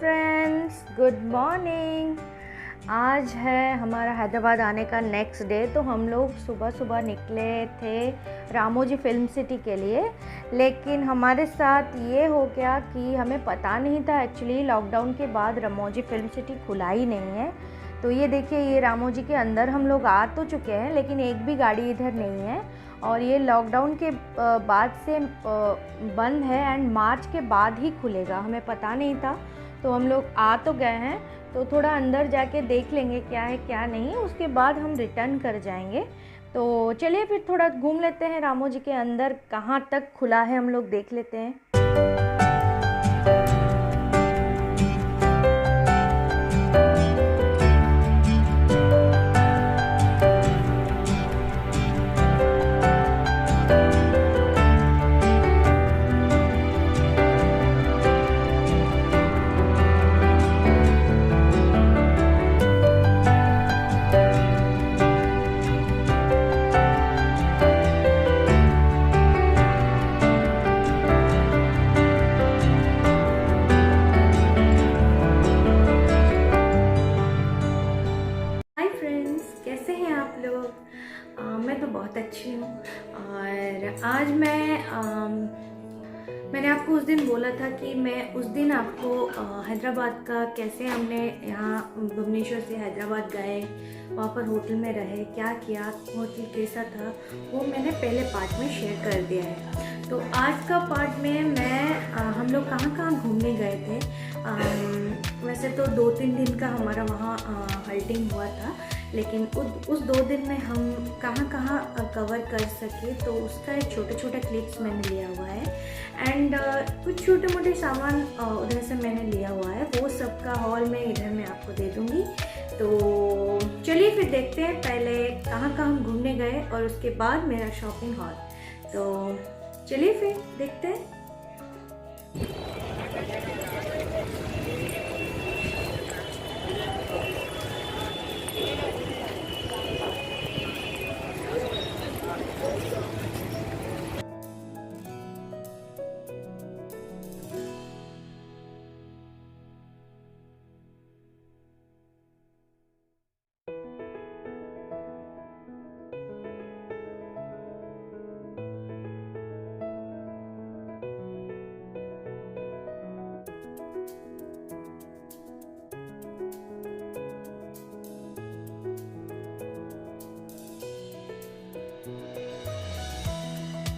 Friends, good morning. आज है हमारा हैदराबाद आने का नेक्स्ट डे। तो हम लोग सुबह सुबह निकले थे रामोजी फिल्म सिटी के लिए, लेकिन हमारे साथ ये हो गया कि हमें पता नहीं था एक्चुअली लॉकडाउन के बाद रामोजी फिल्म सिटी खुला ही नहीं है। तो ये देखिए, ये रामोजी के अंदर हम लोग आ तो चुके हैं, लेकिन एक भी गाड़ी इधर नहीं है और ये लॉकडाउन के बाद से बंद है एंड मार्च के बाद ही खुलेगा। हमें पता नहीं था, तो हम लोग आ तो गए हैं, तो थोड़ा अंदर जाके देख लेंगे क्या है क्या नहीं, उसके बाद हम रिटर्न कर जाएंगे। तो चलिए फिर थोड़ा घूम लेते हैं रामोजी के अंदर, कहाँ तक खुला है हम लोग देख लेते हैं। कैसे हैं आप लोग? मैं तो बहुत अच्छी हूँ। और आज मैंने आपको उस दिन बोला था कि मैं उस दिन आपको हैदराबाद का कैसे हमने यहाँ भुवनेश्वर से हैदराबाद गए, वहाँ पर होटल में रहे, क्या किया, होटल कैसा था, वो मैंने पहले पार्ट में शेयर कर दिया है। तो आज का पार्ट में हम लोग कहाँ कहाँ घूमने गए थे। वैसे तो 2-3 दिन का हमारा वहाँ हल्टिंग हुआ था, लेकिन उस 2 दिन में हम कहाँ कहाँ कवर कर सके, तो उसका एक छोटे छोटे क्लिप्स मैंने लिया हुआ है एंड कुछ छोटे मोटे सामान उधर से मैंने लिया हुआ है। वो सब का हॉल में इधर मैं आपको दे दूँगी। तो चलिए फिर देखते हैं पहले कहाँ कहाँ हम घूमने गए और उसके बाद मेरा शॉपिंग हॉल। तो चलिए फिर देखते हैं।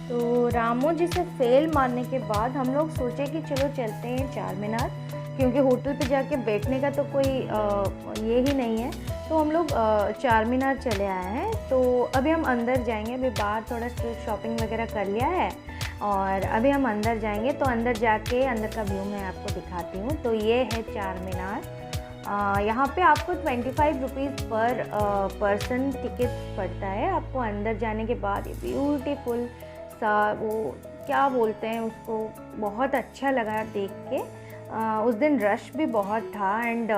तो रामोजी से फेल मारने के बाद हम लोग सोचे कि चलो चलते हैं चार मीनार, क्योंकि होटल पे जाके बैठने का तो कोई ये ही नहीं है। तो हम लोग चार मीनार चले आए हैं। तो अभी हम अंदर जाएंगे। अभी बाहर थोड़ा स्ट्रीट शॉपिंग वगैरह कर लिया है और अभी हम अंदर जाएंगे। तो अंदर जाके अंदर का व्यू मैं आपको दिखाती हूँ। तो ये है चार मीनार। यहाँ पे आपको 25 रुपीज़ पर पर्सन टिकट पड़ता है। आपको अंदर जाने के बाद ये ब्यूटीफुल सा, वो क्या बोलते हैं उसको, बहुत अच्छा लगा देख के। उस दिन रश भी बहुत था एंड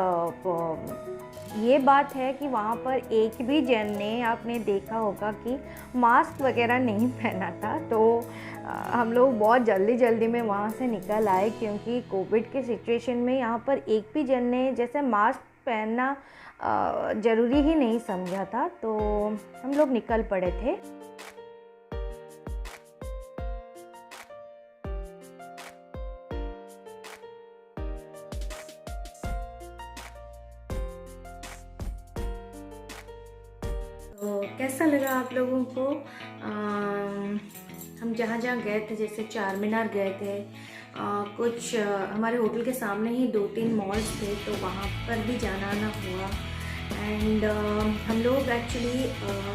ये बात है कि वहाँ पर एक भी जन ने, आपने देखा होगा कि मास्क वगैरह नहीं पहना था। तो हम लोग बहुत जल्दी जल्दी में वहाँ से निकल आए, क्योंकि कोविड के सिचुएशन में यहाँ पर एक भी जन ने जैसे मास्क पहनना ज़रूरी ही नहीं समझा था। तो हम लोग निकल पड़े थे। तो कैसा लगा आप लोगों को? हम जहाँ जहाँ गए थे, जैसे चार मीनार गए थे, कुछ हमारे होटल के सामने ही 2-3 मॉल्स थे, तो वहाँ पर भी जाना आना हुआ। एंड हम लोग एक्चुअली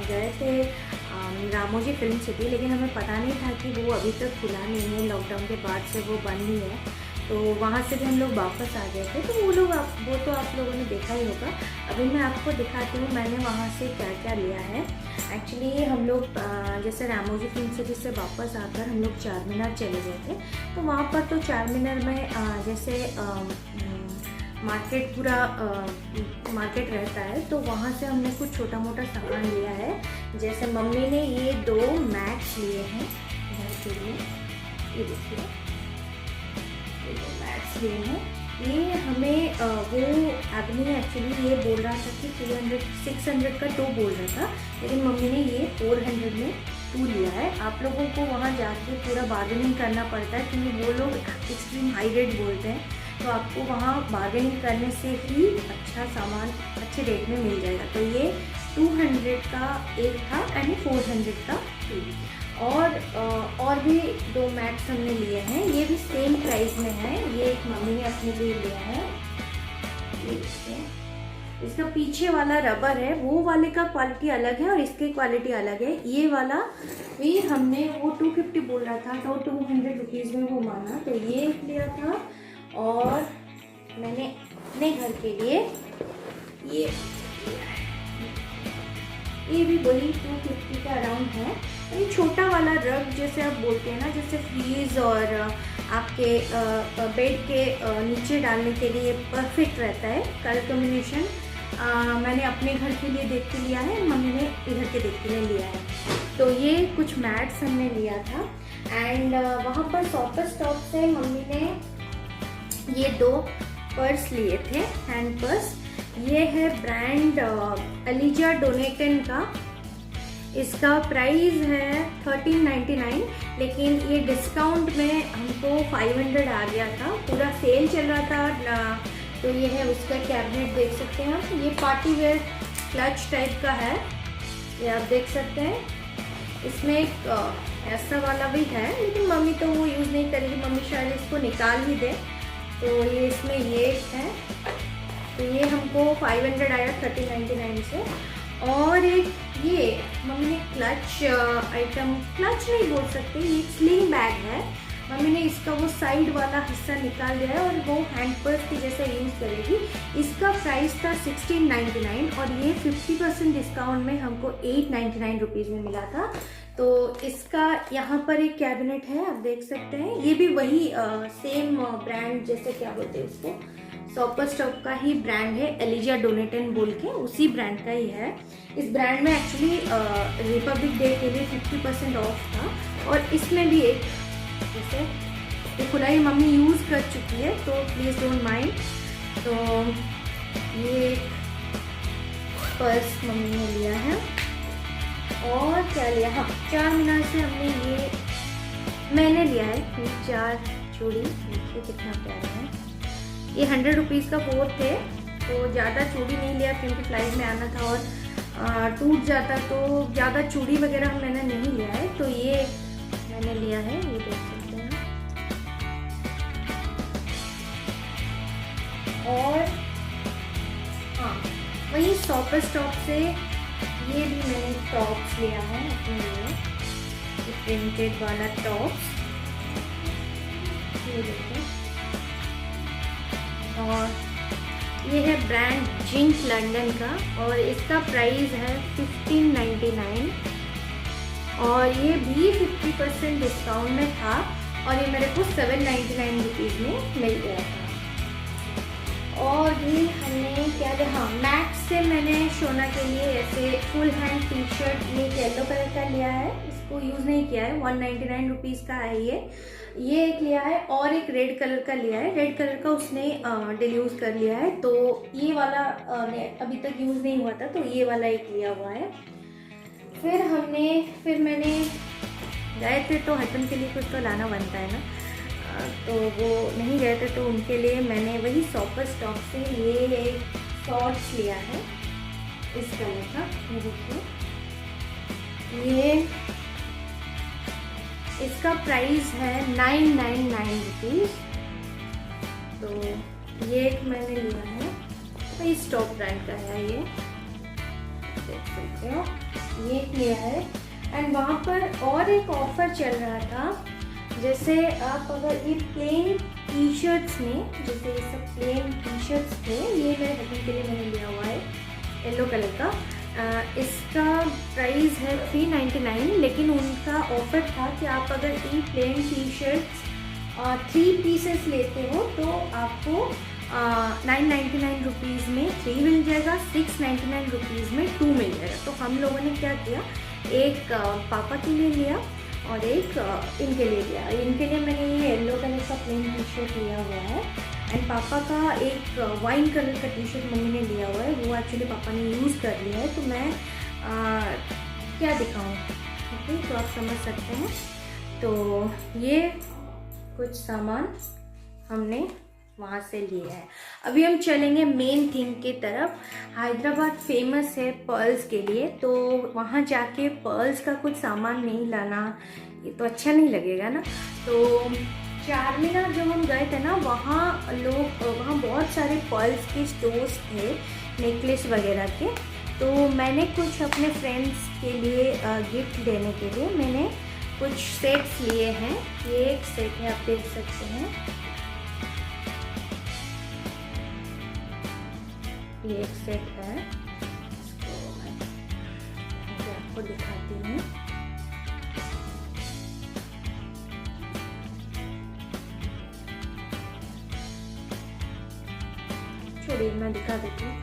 गए थे रामोजी फिल्म सिटी, लेकिन हमें पता नहीं था कि वो अभी तक खुला नहीं है, लॉकडाउन के बाद से वो बंद ही है। तो वहाँ से भी हम लोग वापस आ गए थे। तो वो तो आप लोगों ने देखा ही होगा। अभी मैं आपको दिखाती हूँ मैंने वहाँ से क्या क्या लिया है। एक्चुअली हम लोग जैसे रामोजी फिल्म सिटी से वापस आकर हम लोग चार मीनार चले गए थे। तो वहाँ पर तो चार मीनार में जैसे मार्केट पूरा मार्केट रहता है, तो वहाँ से हमने कुछ छोटा मोटा सामान लिया है। जैसे मम्मी ने ये 2 मैट्स लिए हैं घर के लिए। ये देखिए, ये जो मैट्स लिए हैं, ये हमें वो एबनी एक्चुअली ये बोल रहा था कि 600 का 2 बोल रहा था, लेकिन मम्मी ने ये 400 में 2 लिया है। आप लोगों को वहाँ जाके पूरा बार्गेनिंग करना पड़ता है, क्योंकि वो लोग एक्सट्रीम हाई रेट बोलते हैं, तो आपको वहाँ बार्गेनिंग करने से ही अच्छा सामान अच्छे रेट में मिल जाएगा। तो ये 200 का एक था एंड 400 का 2। और भी 2 मैट्स हमने लिए हैं, ये भी सेम प्राइस में है। ये एक मम्मी ने अपने लिए लिया है, ये देखिए, इसका पीछे वाला रबर है, वो वाले का क्वालिटी अलग है और इसकी क्वालिटी अलग है। ये वाला भी हमने, वो 250 बोल रहा था तो 200 रुपीज़ में वो माना, तो ये लिया था। और मैंने अपने घर के लिए ये भी वही 250 का अराउंड है। ये छोटा वाला रग जैसे आप बोलते हैं ना, जैसे फ्रीज और आपके बेड के नीचे डालने के लिए परफेक्ट रहता है। कलर कॉम्बिनेशन मैंने अपने घर के लिए देख के लिया है, मम्मी ने इधर के देख के लिया है। तो ये कुछ मैट्स हमने लिया था। एंड वहाँ पर शॉपर स्टॉप से मम्मी ने ये 2 पर्स लिए थे, हैंड पर्स। ये है ब्रांड एलिजा डोनेटन का, इसका प्राइस है 1399, लेकिन ये डिस्काउंट में हमको 500 आ गया था, पूरा सेल चल रहा था। तो ये है उसका कैबिनेट, देख सकते हैं आप। ये पार्टी वेयर क्लच टाइप का है, ये आप देख सकते हैं। इसमें एक ऐसा वाला भी है, लेकिन मम्मी तो वो यूज़ नहीं करेगी, मम्मी शायद इसको निकाल ही दे। तो ये इसमें ये है, तो ये हमको 500 आया 1399 से। और एक ये मम्मी ने क्लच आइटम, क्लच नहीं बोल सकते, ये स्लिंग बैग है। मम्मी ने इसका वो साइड वाला हिस्सा निकाल दिया है और वो हैंड पर्स की जैसा यूज़ करेगी। इसका प्राइस था 1699 और ये 50% डिस्काउंट में हमको 899 रुपीज़ में मिला था। तो इसका यहाँ पर एक कैबिनेट है, आप देख सकते हैं। ये भी वही सेम ब्रांड, जैसे क्या बोलते हैं उसको, शॉपर स्टॉप का ही ब्रांड है, एलिजा डोनेटन बोल के, उसी ब्रांड का ही है। इस ब्रांड में एक्चुअली रिपब्लिक डे के लिए 50% ऑफ था। और इसमें भी एक जैसे ये खुलाई मम्मी यूज़ कर चुकी है, तो प्लीज़ डोंट माइंड। तो ये पर्स मम्मी ने लिया है। और क्या लिया, हाँ, 4 मीनार से हमने ये मैंने लिया है 4 चूड़ी, देखिए कितना प्यारा है। ये 100 रुपीज़ का 4 थे, तो ज़्यादा चूड़ी नहीं लिया क्योंकि फ्लाइट में आना था और टूट जाता, तो ज़्यादा चूड़ी वगैरह मैंने नहीं लिया है। तो ये मैंने लिया है, ये देख सकते हैं। और हाँ, वही शॉपर स्टॉप से ये भी मैंने टॉप्स लिया है अपने लिए, प्रिंटेड वाला टॉप्स, ये देखिए। और ये है ब्रांड जिंक लंदन का और इसका प्राइस है 1599 और ये भी 50% डिस्काउंट में था और ये मेरे को 799 रुपीज़ में मिल गया था। और भी हमने क्या लिया, हाँ, मैक्स से मैंने शोना के लिए ऐसे फुल हैंड टी शर्ट, ये येलो कलर का लिया है, इसको यूज़ नहीं किया है, 199 रुपीज़ का है ये एक लिया है। और एक रेड कलर का लिया है, रेड कलर का उसने डेली यूज़ कर लिया है, तो ये वाला अभी तक यूज़ नहीं हुआ था, तो ये वाला एक लिया हुआ है। फिर मैंने गए थे तो हस्बैंड के लिए कुछ तो लाना बनता है ना, तो वो नहीं गए थे, तो उनके लिए मैंने वही शॉपर स्टॉप से ये एक शॉर्ट्स लिया है इस कलर का, ये देखिए। ये इसका प्राइस है 999 रुपीज़। तो ये एक मैंने लिया है, वही स्टॉप ब्रांड का है, ये देख सकते हो, ये लिया है। एंड वहाँ पर और एक ऑफ़र चल रहा था, जैसे आप अगर ये प्लेन टी शर्ट्स में, जैसे ये सब प्लेन टी शर्ट्स थे, ये मेरे हस्बैंड के लिए मैंने लिया हुआ है येलो कलर का। इसका प्राइस है 399, लेकिन उनका ऑफ़र था कि आप अगर ये प्लेन टी शर्ट्स 3 पीसेस लेते हो तो आपको 999 रुपीज़ में 3 मिल जाएगा, 699 रुपीज़ में 2 मिल जाएगा। तो हम लोगों ने क्या किया, एक पापा के लिए लिया और एक इनके लिए लिया। इनके लिए मैंने ये येलो कलर का प्लेन टी शर्ट लिया हुआ है एंड पापा का एक वाइन कलर का टी शर्ट मम्मी ने लिया हुआ है, वो एक्चुअली पापा ने यूज़ कर लिया है, तो मैं क्या दिखाऊँ, ओके, तो आप समझ सकते हैं। तो ये कुछ सामान हमने वहाँ से लिया है। अभी हम चलेंगे मेन थिंग की तरफ। हैदराबाद फेमस है पर्ल्स के लिए, तो वहाँ जाके पर्ल्स का कुछ सामान नहीं लाना ये तो अच्छा नहीं लगेगा ना। तो चार मीनार जब हम गए थे ना, वहाँ बहुत सारे पर्ल्स के स्टोर्स थे, नेकलेस वगैरह के। तो मैंने कुछ अपने फ्रेंड्स के लिए गिफ्ट देने के लिए मैंने कुछ सेट्स लिए हैं। ये एक सेट है, आप देख सकते हैं, ये एक सेट है, इसको मैं आपको दिखाती हूँ। छोड़िए, मैं दिखा देती हूँ।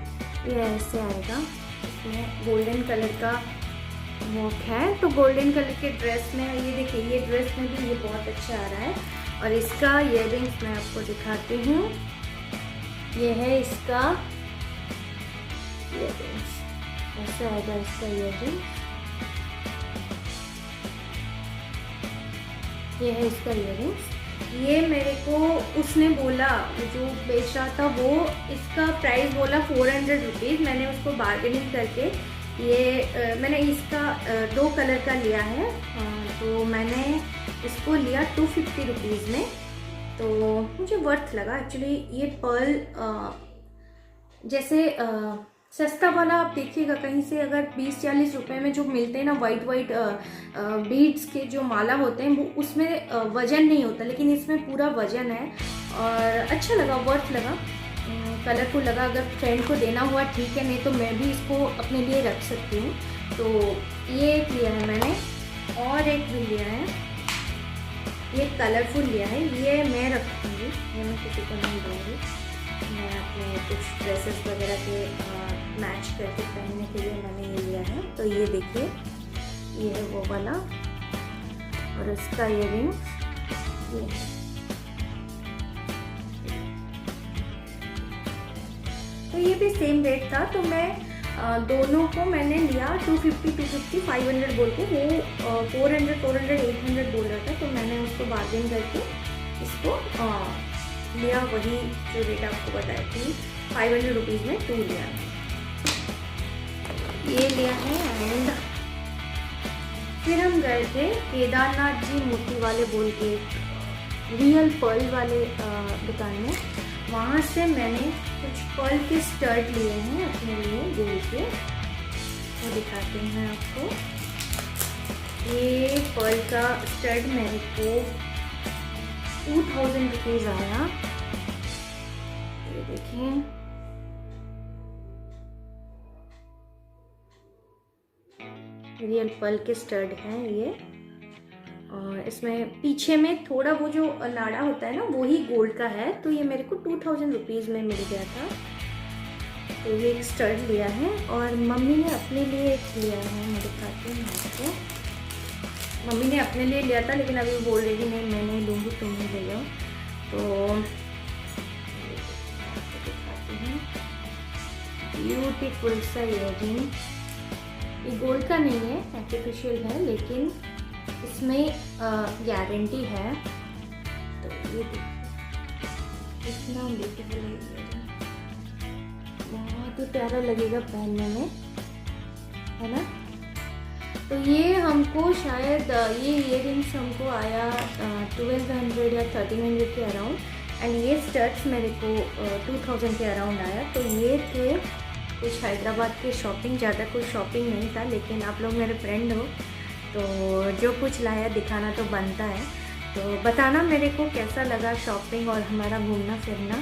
ये ऐसे आएगा, इसमें गोल्डन कलर का वर्क है, तो गोल्डन कलर के ड्रेस में ये देखिए, ये ड्रेस में भी ये बहुत अच्छा आ रहा है। और इसका ईयररिंग्स मैं आपको दिखाती हूँ, ये है इसका ईयररिंग्स, ऐसा आएगा इसका ईयररिंग्स, ये है इसका ईयररिंग्स। ये मेरे को उसने बोला, जो बेच रहा था वो इसका प्राइस बोला 400 रुपीज़। मैंने उसको बार्गेनिंग करके ये मैंने इसका 2 कलर का लिया है, तो मैंने इसको लिया 250 रुपीज़ में, तो मुझे वर्थ लगा एक्चुअली। ये पर्ल जैसे सस्ता वाला आप देखिएगा कहीं से, अगर 20-40 रुपए में जो मिलते हैं ना वाइट बीड्स के जो माला होते हैं, वो उसमें वजन नहीं होता, लेकिन इसमें पूरा वजन है और अच्छा लगा, वर्थ लगा, कलरफुल लगा। अगर फ्रेंड को देना हुआ ठीक है, नहीं तो मैं भी इसको अपने लिए रख सकती हूँ। तो ये एक लिया है मैंने, और एक भी लिया है, ये कलरफुल लिया है, ये मैं रखूँगी, ये मैं किसी को नहीं दूँगी। मैं अपने कुछ ड्रेसेस वगैरह के मैच करके पहनने के लिए मैंने ये लिया है। तो ये देखिए, ये है वो वाला, और इसका ईयररिंग्स ये है। तो ये भी सेम रेट था, तो मैं दोनों को मैंने लिया 250 500 बोल के, वो 400 800 बोल रहा था, तो मैंने उसको बार्गेन करके इसको लिया, वही जो रेट आपको बताई थी 500 रुपीज़ में 2 लिया, ये लिया है। एंड फिर हम गए थे केदारनाथ जी मोती वाले बोल के, रियल पर्ल वाले दुकान में। वहाँ से मैंने कुछ पर्ल के स्टड लिए हैं अपने लिए गोल्ड के, वो दिखाते हैं आपको। ये पर्ल का स्टड मेरे को 2000 रुपीज़ आया, ये देखिए, रियल पर्ल के स्टड हैं ये, और इसमें पीछे में थोड़ा वो जो नाड़ा होता है ना, वो ही गोल्ड का है। तो ये मेरे को 2000 रुपीज़ में मिल गया था, तो ये एक स्टड लिया है। और मम्मी ने अपने लिए एक लिया है, मैं दिखाती हूँ आपको। मम्मी ने अपने लिए लिया था, लेकिन अभी बोल रही थी नहीं मैं नहीं लूँगी, तुम ही ले लो। तो दिखाती हूँ, ब्यूटीफुल सा ईयररिंग, ये गोल्ड का नहीं है, आर्टिफिशियल है, लेकिन इसमें गारंटी है। तो ये इतना ब्यूटीफुल है, बहुत ही प्यारा लगेगा पहनने में, है ना। तो ये हमको शायद ये ईयररिंग्स हमको आया 1200 या 1300 के अराउंड, एंड ये स्टड्स मेरे को 2000 के अराउंड आया। तो ये थे कुछ हैदराबाद के शॉपिंग, ज़्यादा कुछ शॉपिंग नहीं था, लेकिन आप लोग मेरे फ्रेंड हो तो जो कुछ लाया दिखाना तो बनता है। तो बताना मेरे को कैसा लगा शॉपिंग और हमारा घूमना फिरना।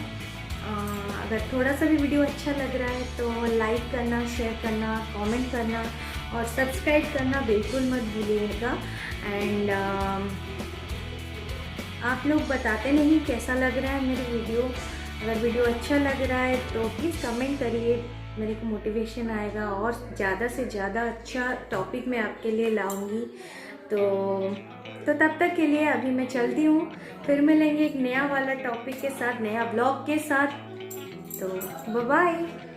अगर थोड़ा सा भी वीडियो अच्छा लग रहा है तो लाइक करना, शेयर करना, कमेंट करना और सब्सक्राइब करना बिल्कुल मत भूलिएगा। एंड आप लोग बताते नहीं कैसा लग रहा है मेरी वीडियो। अगर वीडियो अच्छा लग रहा है तो प्लीज़ कमेंट करिए, मेरे को मोटिवेशन आएगा और ज़्यादा से ज़्यादा अच्छा टॉपिक मैं आपके लिए लाऊंगी। तो तो तब तक के लिए अभी मैं चलती हूँ, फिर मिलेंगे एक नया वाला टॉपिक के साथ, नया ब्लॉग के साथ। तो बाय बाय।